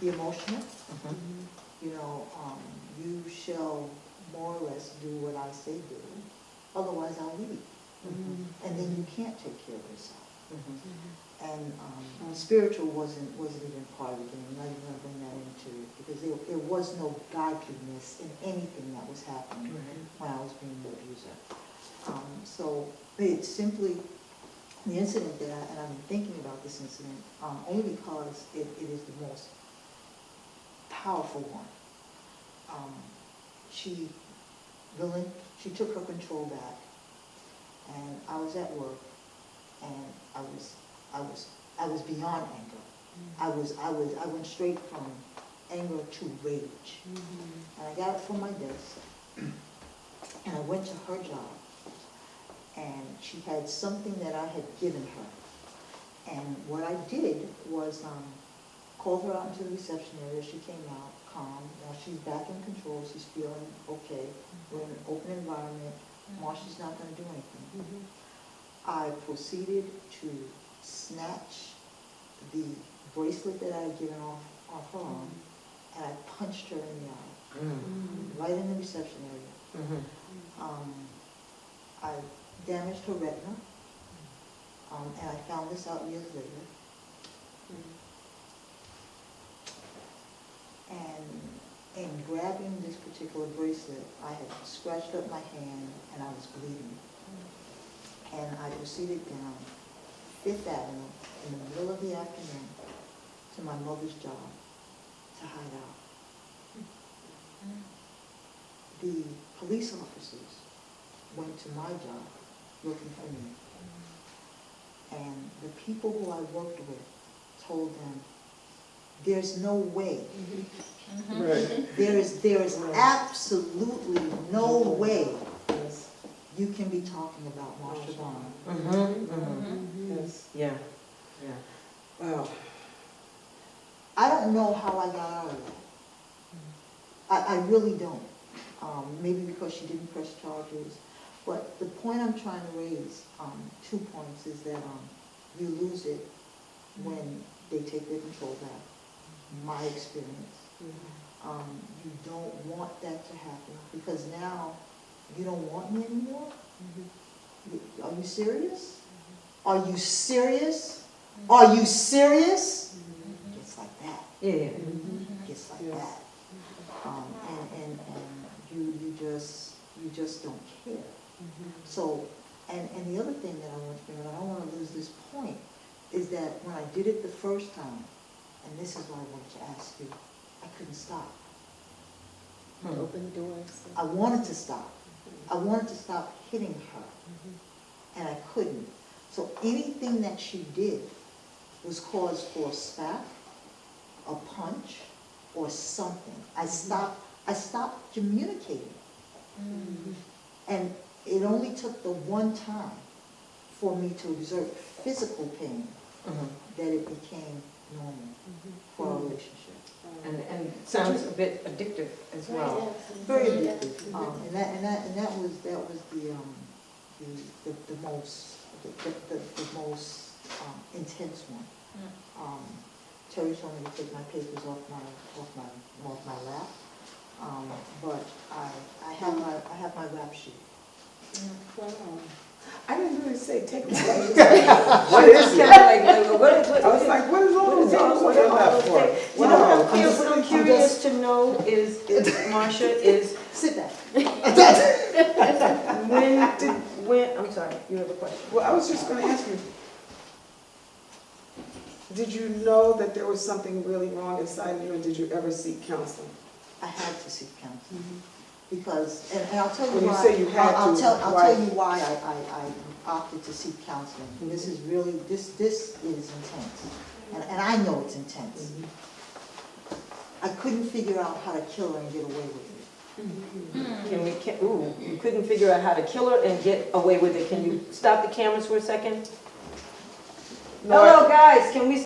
be emotional. Mhm. You know, you shall more or less do what I say do, otherwise I'll leave. Mhm. And then you can't take care of yourself. Mhm. And spiritual wasn't even part of the game. I'm not even going to bring that into it because there was no godliness in anything that was happening when I was being the abuser. So it's simply the incident that and I've been thinking about this incident only because it is the most powerful one. She took her control back, and I was at work, and I was beyond anger. I went straight from anger to rage. And I got up from my desk, and I went to her job, and she had something that I had given her. And what I did was called her out into the reception area. She came out calm. Now she's back in control. She's feeling okay. We're in an open environment. Marsha's not going to do anything. I proceeded to snatch the bracelet that I had given off her arm, and I punched her in the eye, right in the reception area. I damaged her retina, and I found this out years later. And in grabbing this particular bracelet, I had scratched up my hand and I was bleeding. And I proceeded down Fifth Avenue in the middle of the afternoon to my mother's job to hide out. The police officers went to my job looking for me. And the people who I worked with told them, there's no way. Right. There is absolutely no way Yes. you can be talking about Marsha Vaughn. Yes. Yeah. Yeah. Wow. I don't know how I got out of that. I really don't. Maybe because she didn't press charges. But the point I'm trying to raise, 2 points, is that you lose it when they take their control back. My experience. You don't want that to happen because now you don't want me anymore? Are you serious? Are you serious? Are you serious? Just like that. Yeah. Just like that. And you just don't care. So, and the other thing that I want to bring up, I don't want to lose this point, is that when I did it the first time, and this is what I wanted to ask you, I couldn't stop. Open doors. I wanted to stop. I wanted to stop hitting her, and I couldn't. So anything that she did was cause for a spat, a punch, or something. I stopped communicating. And it only took the one time for me to exert physical pain that it became normal for our relationship. And it sounds a bit addictive as well. Very addictive. And that was the most intense one. Terry told me to take my papers off my lap. But I have my rap sheet. I didn't really say take the What is it? I was like, what is all this on your lap for? What I'm curious to know is Marsha, is Sit back. when, I'm sorry, you have a question? Well, I was just going to ask you, did you know that there was something really wrong inside you, and did you ever seek counseling? I had to seek counseling because, and I'll tell you When you why. say you had I'll to, tell why? you why I opted to seek counseling. This is really this is intense, and I know it's intense. I couldn't figure out how to kill her and get away with it. You couldn't figure out how to kill her and get away with it. Can you stop the cameras for a second? No, Hello, guys, can we